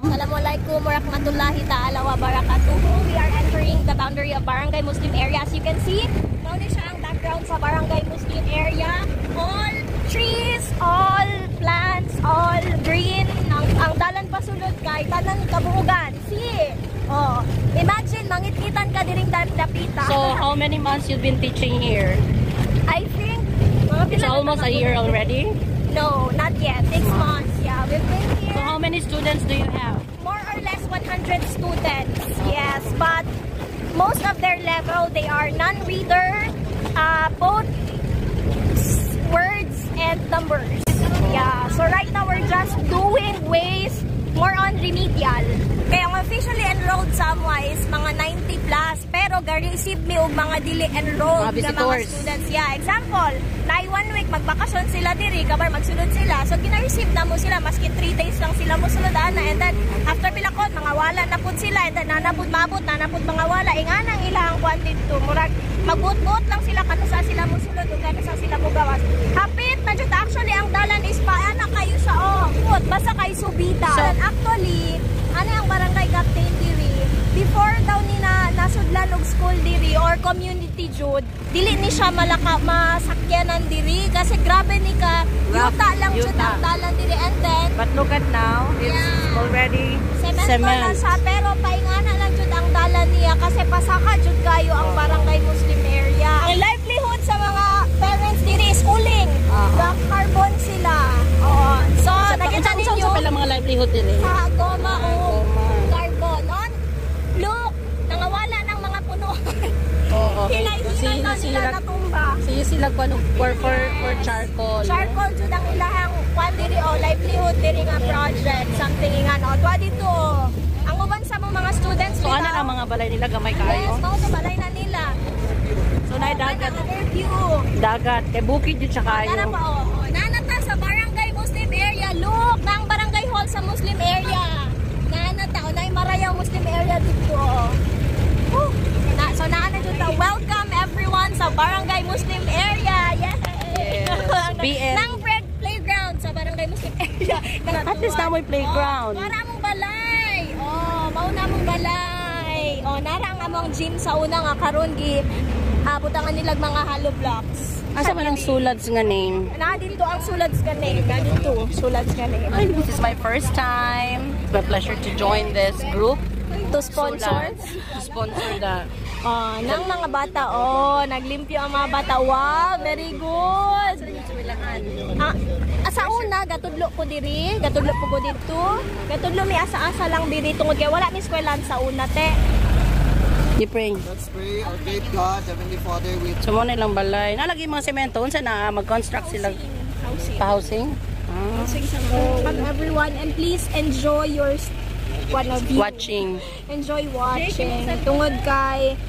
Assalamualaikum warahmatullahi ta'ala wa barakatuh. We are entering the boundary of Barangay Muslim area. As you can see, mauna siya ang background sa Barangay Muslim area. All trees, all plants, all green. Ang dalan pasulod kay tanan kabuugan. See? Oh, imagine mangitkitan ka diring dapita. So, how many months you've been teaching here? I think it's almost a year already? No, not yet. 6 months. Yeah, we've been here. So, how many students do you have? More or less 100 students. Yes, but most of their level, they are non-reader, both words and numbers. Yeah, so right now we're just doing ways more on remedial. Kaya ang officially enrolled somewhat is mga 90 plus, pero ga-receive me og mga dili enrolled na mga students. Yeah, example, na 1 week magbakasyon sila diri, kabar magsulod sila. So gina-receive na mo sila maski 3 days lang sila mo sulod ana, and then after pilakot mga wala na pud sila, and then nanapud mabot nanapud mga wala inganang ilang quantity to murag magbut-but lang sila kano sa sila mo sulod ug kano sa sila mo gawas. Hapit na jud actually ang dalan is paana kayo sa basta kay subita. So, actually ano ang barangay captain diri before daw ni nasudlan og school diri or community jud dili ni siya masakyanan diri kasi grabe ni ka yuta lang jud ang dalan diri, and then but look at now, it's already cement na siya, pero paingana lang jud ang dalan niya kasi pasaka jud kayo ang barangay Muslim area. Ang livelihood sa mga parents diri is uling. Carbon sila. So nakita ninyo sa mga livelihood diri sa goma o carbon on. Look, nangawala ng mga puno. Hilay-hilay na sila natumba. Sila for charcoal. Charcoal jud ang ilahang kwan diri o livelihood diri nga project, something nga no. Tuwa dito. Ang uban sa mga students so ano ang mga balay nila gamay kaayo? Yes, mao to balay na nila. So na dagat. View. Dagat kay bukid jud sa kayo. Nana pa nanata sa Barangay Muslim area. Look, nang barangay hall sa Muslim area. Nanata nay Marayaw Muslim area dito. So naana jud ta. Welcome everyone sa Barangay Muslim area. Yes. BN. Nang playground sa Barangay Muslim area. At least na may playground. Para mong balay. Mauna mong balay. Nara ang among gym sa una nga karon gi butangan nilag mga hollow blocks. Asa man ang sulads nga name? Na dito ang sulads nga name. Dito sulads nga name. This is my first time. It's my pleasure to join this group. To sponsor? To sponsor the nang mga bata, naglimpyo ang mga bata. Wow, very good. Asa una, gatudlo ko diri, gatudlo ko dito. Gatudlo mi asa-asa lang diri tungod kay wala mi eskwelahan sa una, te. You pray. Let's pray. Our great God, Heavenly Father, we so mo nilang balay. Nalagi mga semento unsa na mag-construct sila housing. Come everyone, and please enjoy your watching. Enjoy watching. Tungod kay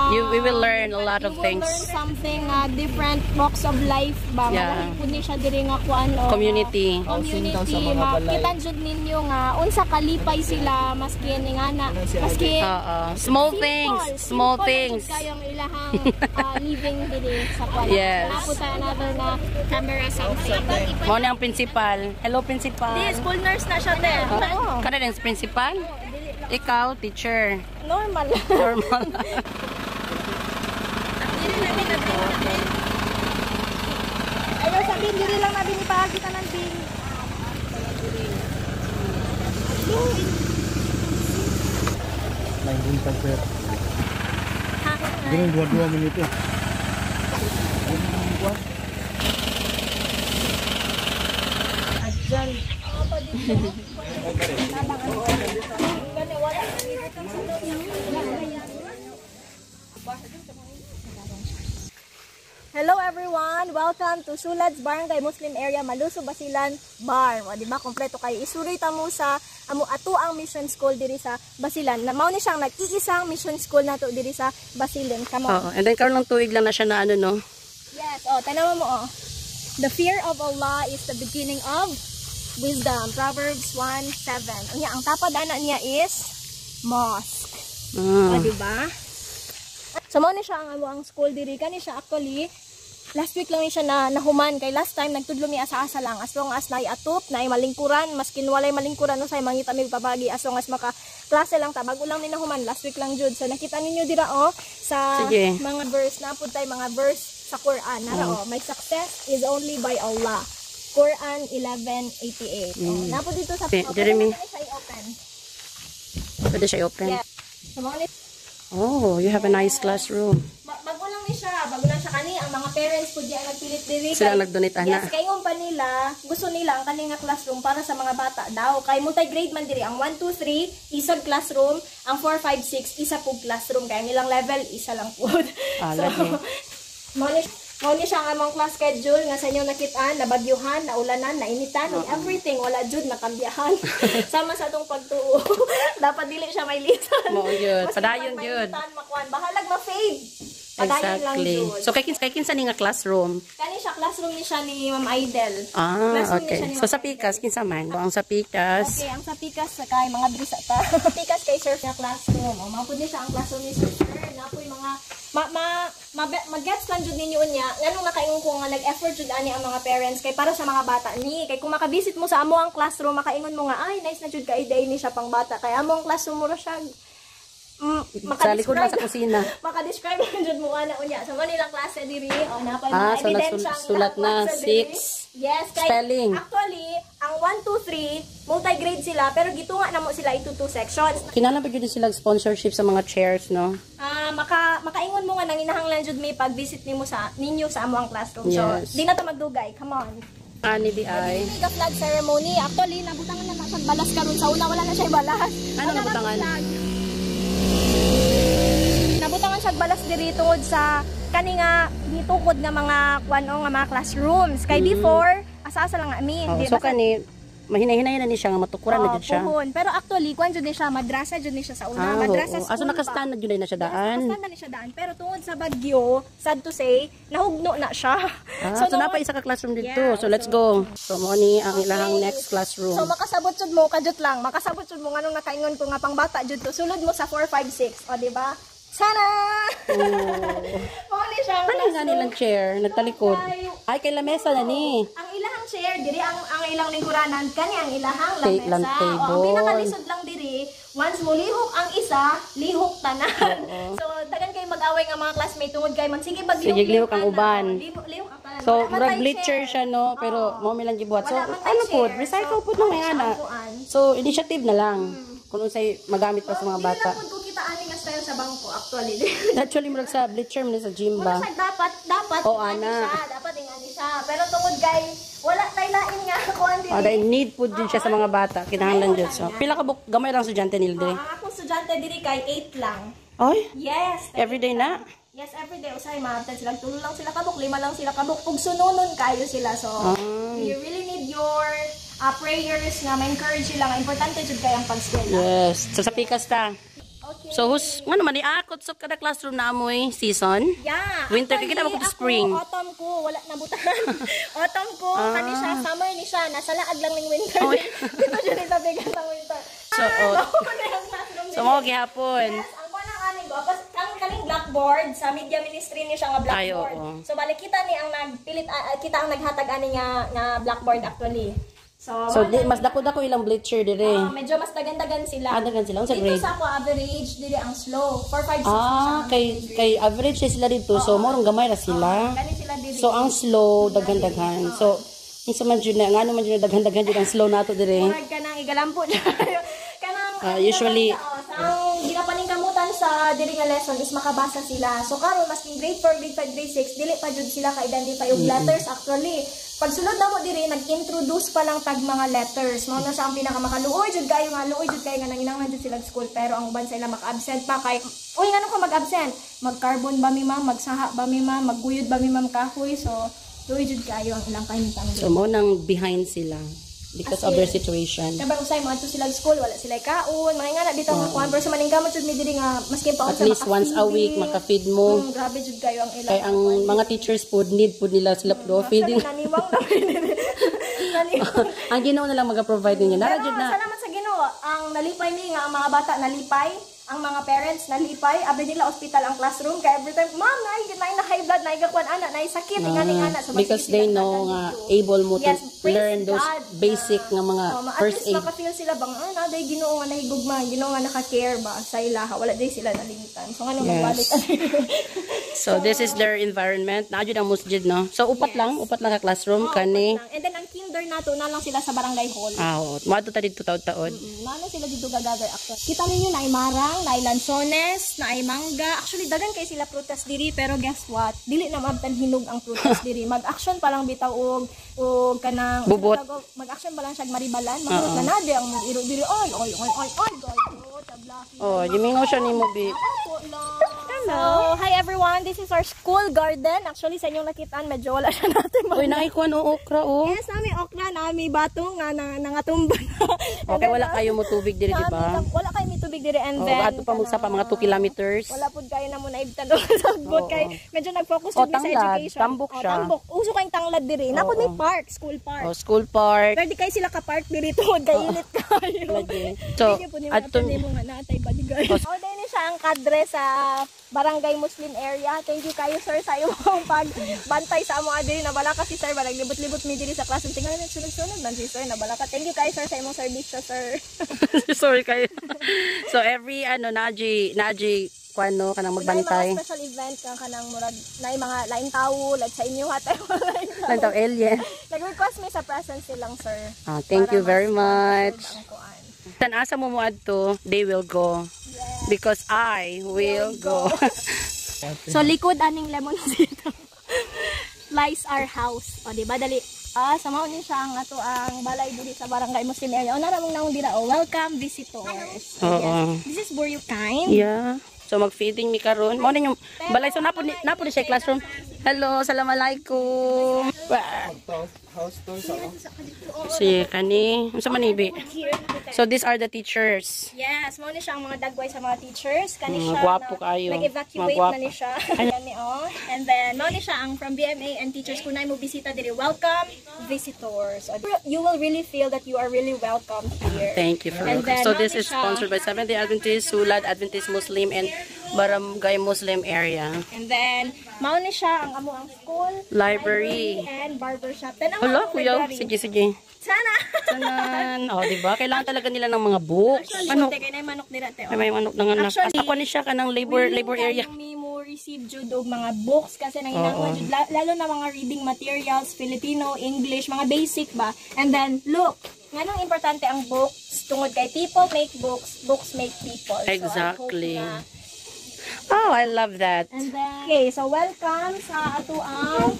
we will learn a lot of things. Learn something different walks of life ba. Yeah. Malaki niya siya diri nga kuan community. Makitan jud ninyo nga unsa kalipay sila maski maski small things. Kayong ilahang living diri sa kuan. Yes. Naputa another na camera something. Mo ni ang principal. Hello principal. School nurse na siya te. Kada din principal. Ikaw, teacher. Normal. Normal. Ayaw sabihin, diri lang na binipahagi ka ng bin. Nanggung pagpet. Ganun 2 minuto. Adjan. Hello everyone! Welcome to Sulads Barangay Muslim Area, Maluso, Basilan, Bar. O, diba? Kompleto kayo. Isurita mo sa ato ang mission school diri sa Basilan. Mao ni siyang nag-iisang mission school na to diri sa Basilan. Come on. And then karon lang tuig lang na siya na ano, no? Yes. Tanawa mo, The fear of Allah is the beginning of wisdom. Proverbs 1:7. Unya, ang tapad ana niya is mosque. Diba? So, mo ni siya ang school diri. Kani siya actually Last week lang siya na nahuman kay last time nagtudlo mi asa-asa lang as long as naay atop, naay malingkuran, maskin walay malingkuran no say mangita mi papagi as long as maka klase lang ta bago lang ni nahuman last week lang jud. So nakita ninyo dira sa Sige. mga verse na pud tay mga verse sa Quran nara my success is only by Allah. Quran 11:88. Napo dito sa Jeremy. open. Pwede siya open. Yeah. So, Oh, you have a nice classroom. bago lang ni siya, bago lang siya kani ang mga parents pud diyan nagpilit diri Sila nag-donate ana. Yes, kay pa nila, gusto nila ang kaninga classroom para sa mga bata daw. Kay multi-grade man diri ang 1 2 3 isang classroom, ang 4 5 6 isa pug classroom kay ang ilang level isa lang pud. Lagi. Mao ni siya ang among class schedule nga sa inyo nakitaan, nabagyuhan, naulanan, nainitan, everything wala jud nakambiyahan. Sama sa atong pagtuo. Dapat dili siya may lisan. Mao yun. Maski Padayon pag yun. mainitan, makuan, bahalag ma-fade. Padayon lang Exactly. jud. So kay kinsa ni nga classroom? Kani siya classroom ni siya ni Ma'am Aidel. Okay. Classroom ni siya ni So Ma'am sa Pikas kinsa man? Ang sa Pikas. Okay, ang sa Pikas sa kay mga brisa ta. Pikas kay sir nga classroom. O mapud ni siya ang classroom ni sir. Napoy mga mag-gets lang jud ninyo unya. Nganong nakaingon ko nga nag-effort jud ani ang mga parents kay para sa mga bata ni. Kay kung makabisit mo sa amo ang classroom, makaingon mo nga ay nice na jud ka day ni siya pang bata. Kay amo ang classroom mo ra siya Sa likod lang sa kusina. Maka-describe lang jud mo ana unya. Sa Manila klase diri o napay So ebidensya ang sulat na klase diri. 6. Yes, kay Spelling. actually ang 1 2 3 multi-grade sila pero gitunga na mo sila into 2 sections. Kinala ba jud sila sponsorship sa mga chairs, no? Makaingon mo nga nanginahanglan jud may pag-visit ninyo sa amo ang classroom. Yes. So, di na ta magdugay. Come on. Ani bi ay. Mega flag ceremony. Actually, nabutangan na sa balas karon sa una wala na siya balas. Ano nabutangan? Nabutangan siya balas diri tungod sa kani nga gitukod nga mga kuano nga mga classrooms. Kay before asa-asa lang ami. So kani mahinay-hinay na ni siya nga matukuran na jud siya. Puhon. Pero actually, kuan jud ni siya, madrasa jud ni siya sa una. Madrasa school. Aso naka-stand na jud na siya daan. Naka-stand na ni siya daan. Pero tungod sa bagyo, sad to say, nahugno na siya. So na pa isa ka classroom dito. Yeah, so let's go. So mo ni ang ilahang next classroom. So makasabot jud mo kadjut lang. Makasabot jud mo nganong nakaingon ko nga pang bata jud to. Sulod mo sa 4 5 6. O di ba? Sana! Mali siya. Ano nga nilang chair? Nagtalikod. Ay, kay lamesa na ni. Ang ilahang chair, diri ang ilang lingkuranan, kani ang ilahang Lang lamesa. table. O, ang pinakalisod lang diri, once mo lihok ang isa, lihok tanan. So, dagan kayo mag-away nga mga classmate tungod kay man sige lihok ang uban. Lihok ang tanan. So, murag bleacher siya, no? Pero mo milang gibuhat. So, ano po? Recycle po nung may ana. So, initiative na lang. Kung unsay magamit pa sa mga bata. Hindi lang po kita ani nga style sa bangko actually. Actually, murag sa bleacher mo sa gym ba? Dapat ana. dapat ingani siya. Pero tungod kay wala tay lain nga kuan dili. Dahil need po din siya sa mga bata. Kinahanglan dyan. So, pila ka gamay lang estudyante nila diri? Ang akong estudyante diri kay 8 lang. Oy? Yes. Everyday na? Yes, everyday. Usay, maabtan sila. 2 lang sila kabuk, 5 lang sila kabuk. Pag sununon kayo sila. So, you really need your prayers nga ma-encourage sila nga importante jud kay ang pag-eskwela. Yes. So, sa Pikas ta. Okay. So, ano man, iakot sa kada classroom na amoy season? Yeah. Winter, kita mo ko spring. Autumn ko, wala na butahan. Autumn ko, kani siya, summer ni siya, nasa laag lang ng winter. Oh. Dito dyan ito bigat ang winter. So, mo gihapon. Yes, ang panang aning go. Ang kaling blackboard, sa media ministry ni siya nga blackboard. So, balik kita ni ang nagpilit, kita ang naghatag ani nga blackboard actually. So mas dako-dako ilang bleacher dire. Medyo mas dagan-dagan sila. Dagan sila. Unsa Dito grade? sa ako average, dire ang slow. 4 5 6 kay average sila dito. So morong gamay ra sila. Gani sila dire. So ang slow daghan-daghan. So unsa man jud na ngano man jud daghan-daghan jud ang slow nato dire. Murag kanang igalampo. Kanang usually ang ginapaning kamutan sa diri nga lesson is makabasa sila. So karon mas grade 4, grade 5, grade 6 dili pa jud sila ka-identify og letters actually. Pagsulod na mo diri nag-introduce pa lang tag mga letters. Mao na siya ang pinakamakaluoy jud kayo nga luoy jud kayo nga nanginanglan jud sila school pero ang uban sila maka-absent pa kay uy ngano ka mag-absent? Mag-carbon ba mi ma'am, magsaha ba mi ma'am, magguyod ba mi ma'am kahoy. So luoy jud kayo ang ilang kahintang. So mo nang behind sila because of their situation. Kaya usay mo ato sila school, wala sila kaon, mga nga na dito nga kuan pero sa maningkamot jud mi diri nga maski pa at least once a week maka-feed mo. Grabe jud kayo ang ilang. Kay ang mga teachers po need po nila sila po feeding. Naniwang na. Ang Ginoo na lang mag-provide ninyo. Nara jud na. Salamat sa Ginoo. ang nalipay ni nga ang mga bata nalipay, ang mga parents nalipay, abi nila ospital ang classroom kay every time, ma'am, nay na high blood, nay gakwan ana, nay sakit ingani ana. So because they know nga able mo to learn those basic nga mga first aid. Maka-feel sila bang ana day Ginoo nga nahigugma, Ginoo nga naka-care ba sa ilaha, wala day sila nalimitan. So ngano magbalik. So this is their environment. Naadyo ang masjid, no? So upat lang ka classroom kani. And then ang kinder nato na lang sila sa barangay hall. Oo, maadto ta dito taud-taud. Nana sila dito gagather actually. Kita ninyo na ay marang, na ay lansones, na ay mangga. Actually dagan kay sila prutas diri pero guess what? Dili na mabtan hinog ang prutas diri. Mag-action pa lang bitaw og kanang bubot. Mag-action pa lang siya maribalan. Magurot na nade ang iro diri. Ay. Oh, yimingaw siya ni Mobi. Hello. Hi everyone. This is our school garden. Actually sa inyong nakitaan medyo wala siya natin. Uy, naikuan o okra o. Yes, nami okra, nami bato nga nangatumba na. Okay, wala kayo mo tubig diri, di ba? Wala kayo may tubig diri and then ato pa mo sa mga 2 kilometers. wala pud kayo na muna ibtan sa bot kay medyo nag-focus sa education. Tambok siya. Tambok. Uso kayong tanglad diri. Napod may park, school park. Oh, school park. Pwede kayo sila ka-park diri tungod kay init kayo. So, ato mo nga natay badigay. Oh, dahil siya ang kadre sa Barangay Muslim area. Thank you kayo sir sa imong pagbantay sa amo diri na balaka si sir ba naglibot-libot mi diri sa classroom. Tingnan na sunod-sunod man si sir na balaka. Thank you kayo sir sa imong serbisyo sir. Sorry kayo. So every naji kuano kanang magbantay. May mga special event kanang murag nay mga lain tawo like sa inyo hatay lain tawo alien. Nag-request me sa presence silang sir. Thank you very much. Tanasa mo adto, they will go. Yes. Because I will go. So likod aning lemon dito. Lies our house. O di ba dali sa mao ni siya ang ato ang balay diri sa Barangay Muslim area. O nara mong naong dira welcome visitors. Yes. This is Buryukain. Yeah. So mag-feeding mi karon. Mao na yung balay so napo ni siya classroom. Hello, assalamualaikum. House tour sa Si kani, unsa man ibi? So these are the teachers. Yes, mao ni siya ang mga dagway sa mga teachers. Kani siya. Gwapo kayo. Nag-evacuate na ni siya. Kani And then mao ni siya ang from BMA and teachers kun nay mo bisita diri. Welcome visitors. You will really feel that you are really welcome here. Thank you for so this is sponsored by Seventh-day Adventist, Sulad Adventist Muslim and Barangay Muslim area. And then mao ni siya ang amo ang school, library and barbershop. Hello, kuya. Sige. Sana. Oh, di ba? Kailangan talaga nila ng mga books. Ano? Kay nay manok dira te. May manok nang anak. Ako ni siya kanang labor area. May mo receive jud og mga books kasi nanginahanglan jud lalo na mga reading materials, Filipino, English, mga basic ba. And then look, nganong importante ang books tungod kay people make books, books make people. Exactly. Oh, I love that. And then, okay, so welcome sa ato ang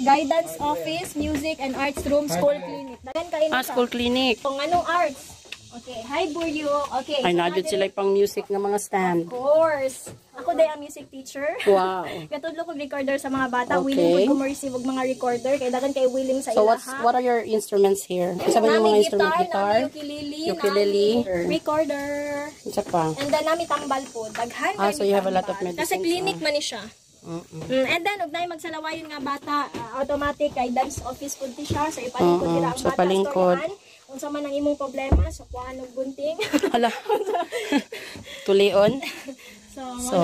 Guidance Office, Music and Arts Room, School Clinic. Dagan kayo na School Clinic. Kung anong arts? Okay, hi Buryo. Okay. Ay, nadyo sila pang music ng mga stand. Of course. Ako din ang music teacher. Wow. Katudlo ko recorder sa mga bata. Okay. Willing ko ma-receive og mga recorder. Kaya dagan kay willing sa so ilaha. what are your instruments here? Isa ba yung mga instrument? Guitar? Ukulele. Recorder. Isa pa. And then nami tambal po. Daghan. So you have a lot of medicine. Kasi clinic man ni siya. And then, og na magsalawayon nga bata, automatic guidance office po di siya. So ipalingkod nila ang so, bata. palingkod. Unsa man ang imong problema, so kuha og bunting. Hala. Tulion. So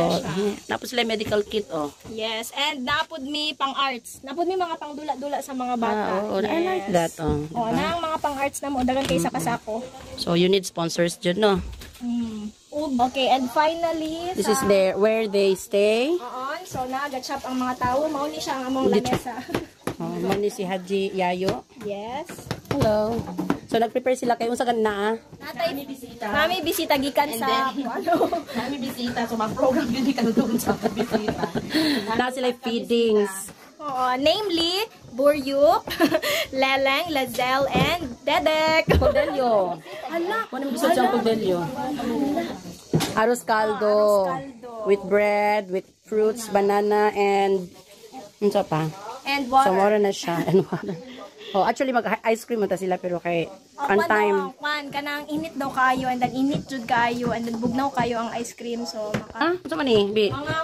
napod sila medical kit, oh. Yes, and napod mi pang arts. Napod mi mga pang dula-dula sa mga bata. Yes. I like that, oh. Oh, na ang mga pang arts na mo dagan kay sa kasako. So you need sponsors dyan, no? Okay, and finally, this is where they stay. So nag-shop ang mga tao, mao ni siya ang among lamesa. Mani si Haji Yayo. Yes. Hello. So nag-prepare sila kayo sa kanina. Natay bisita. Mami bisita gikan sa Mami bisita so mag-program din ka doon sa bisita. Na sila feedings. Namely Buryuk, Leleng, Lazel, and Dedek. Cordelio. Hala. Ano gusto siyang Cordelio? Arroz caldo. With bread, with fruits, banana, and ano pa? And water. So, mura na siya. And water. Oh, actually, mag-ice cream mata sila, pero kay on time. Kanang init daw kayo, and then init jud kayo, and then bugnaw kayo ang ice cream. So, Ano man eh, Bi? mga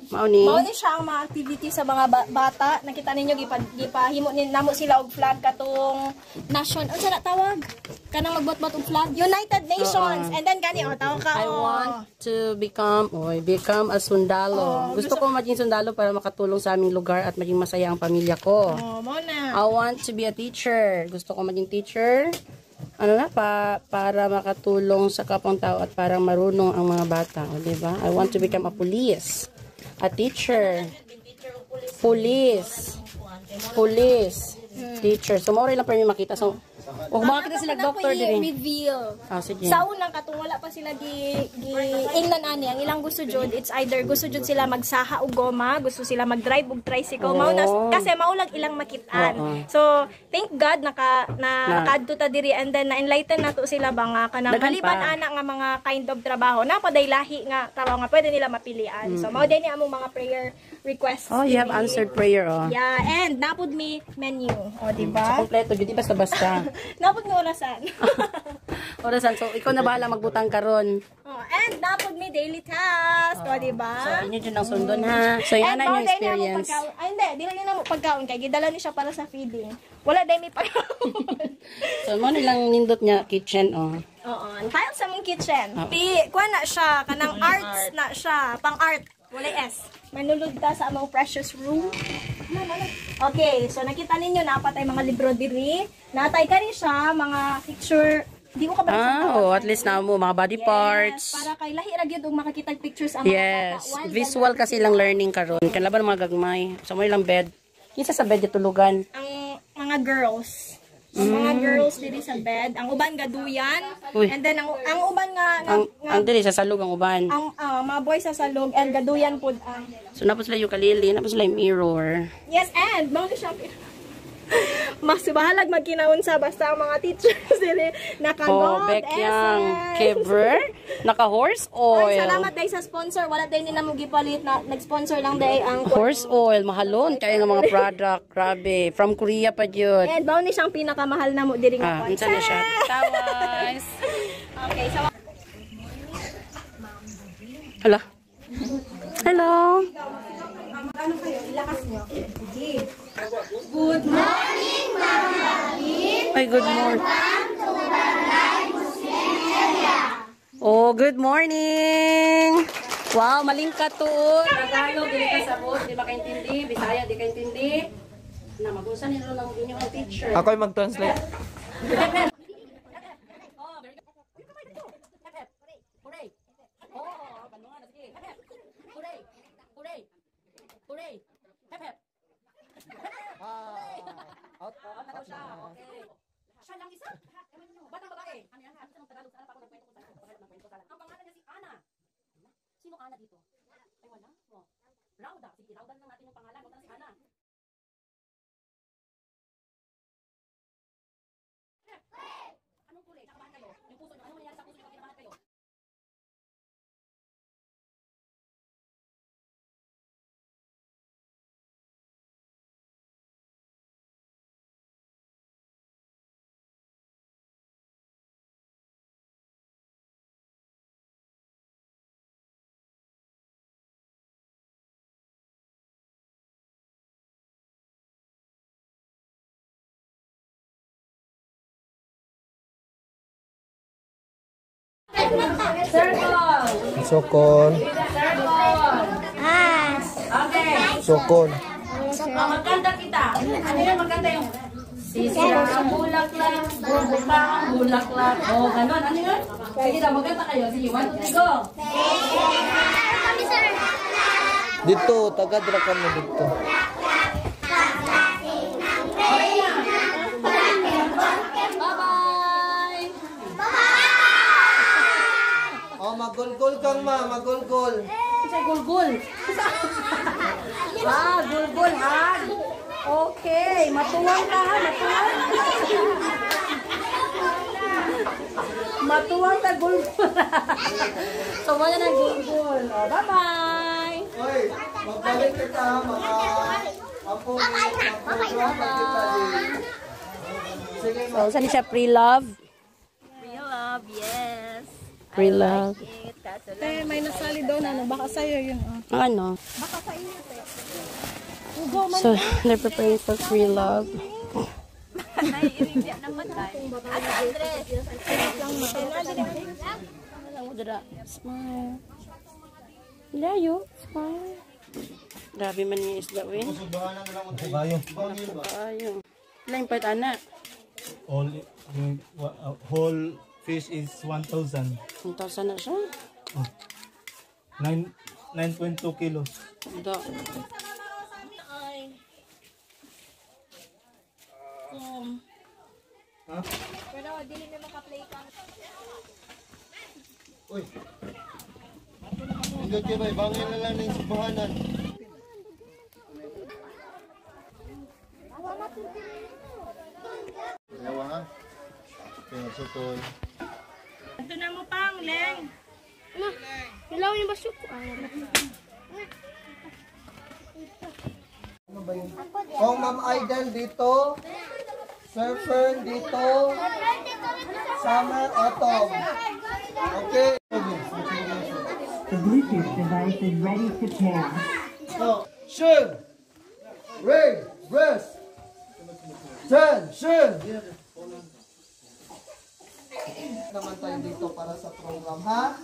Mauni. Mauni siya ang mga activity sa mga bata. Nakita ninyo gipahimo ni namo sila og flag katong nation. Unsa na tawag? Kanang magbot-bot og flag. United Nations. And then kani tawag ka. I want to become a sundalo. Gusto ko maging sundalo para makatulong sa aming lugar at maging masaya ang pamilya ko. Mao na. I want to be a teacher. Gusto ko maging teacher. Para makatulong sa kapang tao at para marunong ang mga bata, di ba? I want to become a police. A teacher. Police. Teacher. So, mauri lang para may makita. So, makita sila doctor din. Reveal. Sige. Sa unang katong wala pa sila ingnan ani ang ilang gusto jud, it's either gusto jud sila magsaha og goma, gusto sila mag-drive og tricycle, kasi maulag ilang makitaan. So thank God nakaadto ta diri, and then na-enlighten nato sila ba nga kanang maliban ana nga mga kind of trabaho na paday lahi nga trabaho nga pwede nila mapilian. So mao din ni among mga prayer requests. You have answered prayer, Yeah, and napud mi menu, di ba? So, kompleto jud, di basta-basta. Napod nga orasan. Orasan. So, ikaw na bahala magbutang karon. And napod mi daily task. Diba? So, inyo dyan ang sundon, ha? So, yan ang yung experience. Hindi. Di lang yun mo pagkaon. Kaya gidala ni siya para sa feeding. Wala din mi pagkaon. So, mo nilang nindot niya kitchen, Oo. Tile sa mong kitchen. Kuha na siya. Kanang arts na siya. Pang-art. Wala S. Manulog ta sa among precious room. Okay, so nakita ninyo napatay mga libro diri. Natay ka rin siya, mga picture. Di ko ka ba at least na mo mga body parts. Para kay lahi ra gyud og makakita pictures ang mga bata. Visual kasi lang learning karon. Kalaban mga gagmay. Sa mo lang bed. Kinsa sa bed tulugan? Ang mga girls. Ang mga girls diri sa bed, ang uban gaduyan, and then ang uban nga ang diri sa salog ang uban. Ang mga boys sa salog and gaduyan pud ang. So napos sila yung kalili, napos sila yung mirror. Yes, and mao siya. Mas bahalag magkinaunsa basta ang mga teachers dili naka-gold Kever, naka-horse oil. Salamat dai sa sponsor, wala dai nila mo gipalit na nag-sponsor lang dai ang horse oil, mahalon kaya nga mga product, grabe, from Korea pa jud. And bao ni siyang pinakamahal na mo diri nga. Unsa na siya? Tawas. Okay, so Hello. Hello. Ano kayo? Ilakas nyo. Good morning, Ma'am David. Ay, good morning. Welcome to Barangay Muslim Area. Oh, good morning. Wow, malingkat to. Tagalog, dili ka sabot, di ba kaintindi? Bisaya, di kaintindi. Na, mag-usan nilo lang inyong teacher. Ako yung mag-translate. Siya lang isa. Batang babae. Ano yan? Ano sa Tagalog? Sana pa ako nagkwento kung saan ang pangalan niya si Ana. Sino Ana dito? Ay wala. Rauda. Sige, Rauda lang natin yung pangalan. Huwag na si Ana. Anong kulay? Nakabahan kayo? Yung puso nyo. Anong mangyayari sa puso nyo pag kinabahan kayo? Sokon. Okay. Sokon. Magkanta kita. Ano yan? Magkanta yung sisira ang bulaklak, bubuka ang bulaklak. Oh, ganun. Ano yun? Sige na, magkanta kayo. Sige, 1, 2, 3, go! Dito, taga-dra ka mo dito. Bye-bye! Oh, magulgol kang magulgol. Say gulgul. Gulgul ha. Okay, matuwang ka ha, matuwang. Matuwang ka gulgul. So, wala na gulgul. Oh, bye-bye. Oy, magbalik kita mga apo So, saan siya pre-love? Pre-love, yes. Free love. May nasali daw na, baka sa'yo yun. Ano? Baka sa inyo, te. So, they're preparing for free love. Smile. Layo. Smile. Grabe man yung isda, Win. Kayo. Lain pa anak. Whole fish is 1,000. 1,000 na siya. 9.2 kilos. Da. Pero dili na maka-play ka. Uy. Hindi kayo ba? Bangin na lang ng subahanan. Dalawa ha? Kaya sutoy. Ito na mo pang, Leng. Ilaw yung basyo ko. Kung Ma'am Idol dito, Sir Fern dito, Summer Autumn. Okay. The Bluetooth device is ready to pair. So, Shun, Ray, Rest, Chen, Shun. Naman tayo dito para sa program, ha?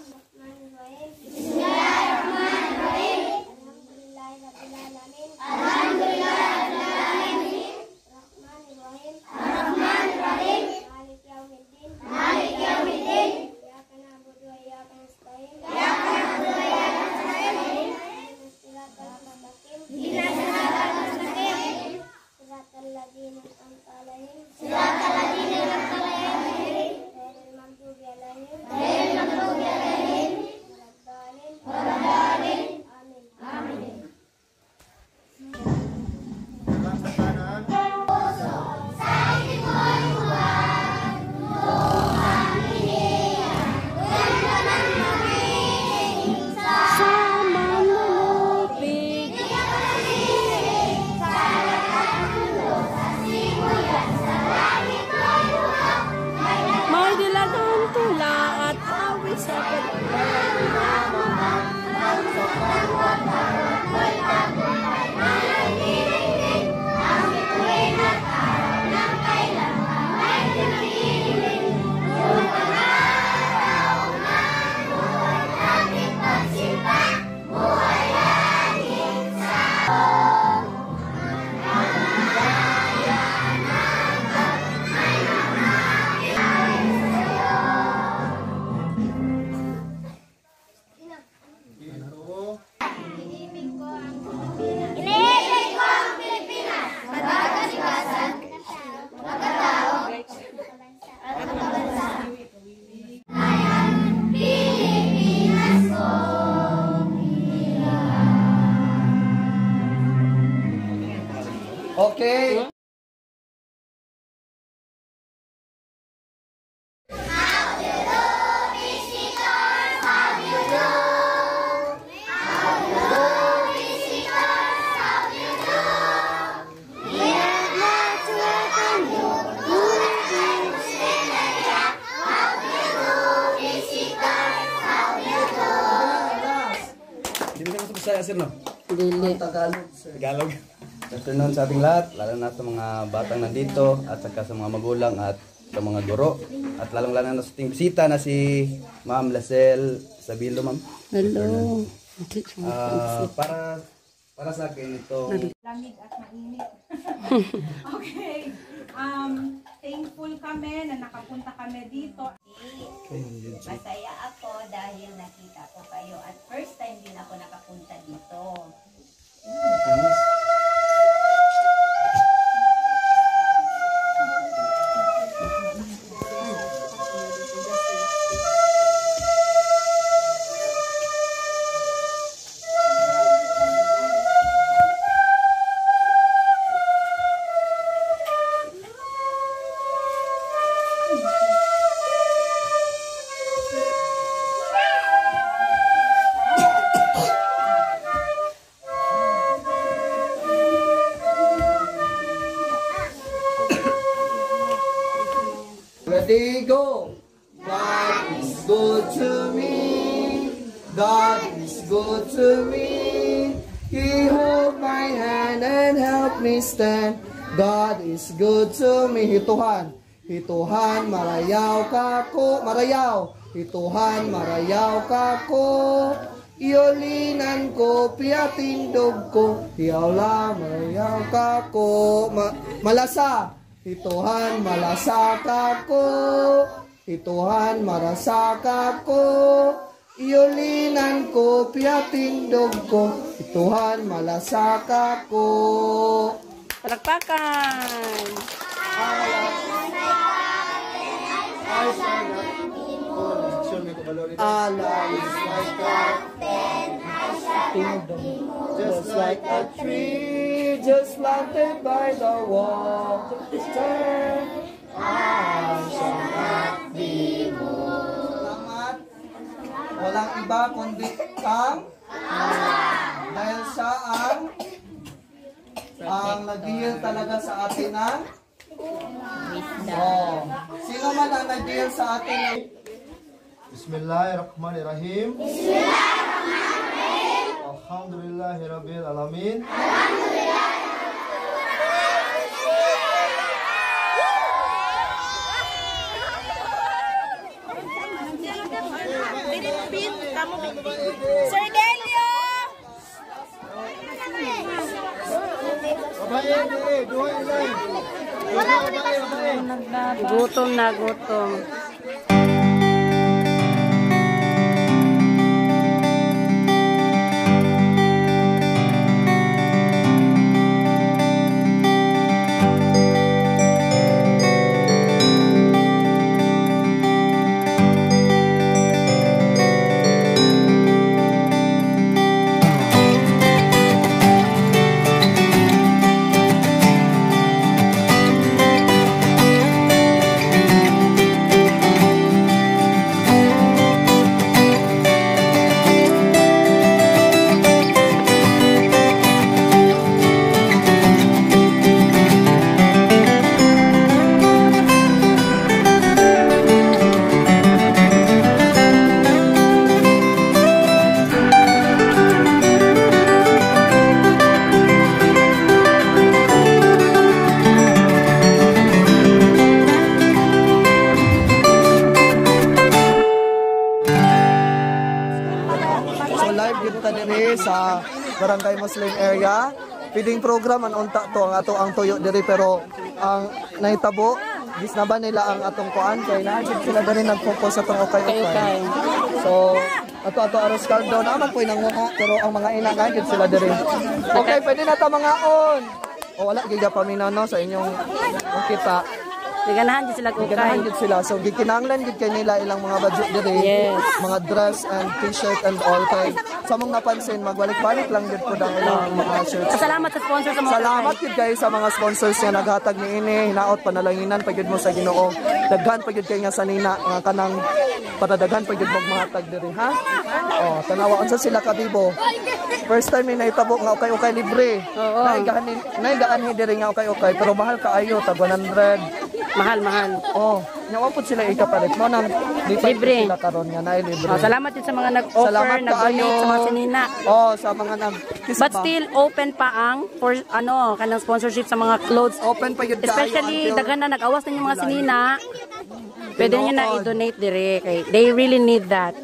Okay. Dili. Tagalog. Good afternoon sa ating lahat, lalo na sa mga batang nandito at saka sa mga magulang at sa mga guro at lalong-lalo na sa ating bisita na si Ma'am Lacel Sabilo, ma'am. Hello. Para sa akin ito. Lamig at mainit. Okay. Thankful kami na nakapunta kami dito. Masaya ako dahil nakita ko kayo at first time din ako nakapunta dito. Ready, go! God is good to to me. God is good to me. He hold my hand and help me stand. God is good to me. Hituhan. Hituhan, marayaw kako. Marayaw. Hituhan, marayaw kako. Iolinan ko, piatindog ko. Hiyawla, marayaw kako. Malasa. Hituhan, malasa kako. Hituhan, marasa kako. Iolinan ko, piatindog ko. Hituhan, malasa kako. Palakpakan! Just like a tree, just planted by the water, I shall not be moved. Walang iba kundi ang dahil siya ang nag-deal talaga sa atin ng sino man ang nag-deal sa atin ng Bismillahirrahmanirrahim. Alhamdulillahirabbil alamin. Sir Delio! Gutom na, gutom. sa Barangay Muslim area. Feeding program an unta to ang ato ang tuyo diri, pero ang nahitabo gisnaban nila ang atong kuan kay naagid sila diri nag-focus sa tong okay. So ato aros caldo naman po nanguha, pero ang mga ina naagid sila diri. Okay, pwede na ta mga on. O wala giga paminaw no sa inyong kita. Ganahan gid sila kung kay. Ganahan gid sila. So gikinahanglan gid kay nila ilang mga budget diri. Yes. Mga dress and t-shirt and all kay sa mong napansin magbalik-balik lang gid pud ang ilang mga shirts. Salamat sa sponsor sa mga. Salamat gid guys sa mga sponsors nga naghatag niini, hinaot panalanginan pa gid mo sa Ginoo. Daghan pa gid kay nga sanina nga kanang padadaghan pa gid mo mahatag diri, ha? Oh, tanawa unsa sila kadibo. First time ni naitabo nga okay libre. Naigaan diri nga okay pero mahal kaayo tag 100. Mahal. Oh, nyawa po sila ikapalit mo nang libre sila karon nga na libre. Oh, salamat din sa mga nag-offer, nag-donate sa mga sinina. Oh, sa mga But still open pa ang for kanang sponsorship sa mga clothes. Open pa yun. Especially daghan na nag-awas na yung mga sinina. Pwede niyo na i-donate dire kay they really need that.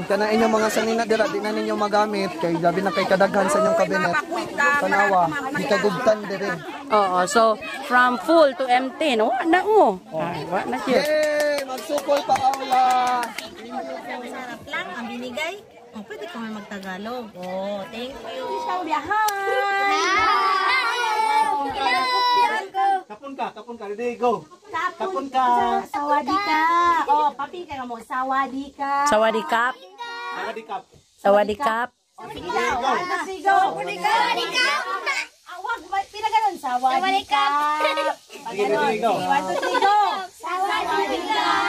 Kana inyong mga sanina dira di na ninyo magamit kay gabi na kay kadaghan sa inyong kabinet. Tanawa, gikagugtan dire. Oo, so from full to empty, no? Na mo. Wa na siya. Yay! Magsukol pa aula. Sarap lang ang binigay. Oh, pwede ka man magtagalog. Oh, thank you. Kapon ka, ready, go. Kapon ka. Sawadika. Oh, papi ka mo. Sawadika. Sawadikap. Sawadikap. Sige daw. Sawadika. Awag, pinaganon. Sawadika. Sige, ready, go. Sawadika.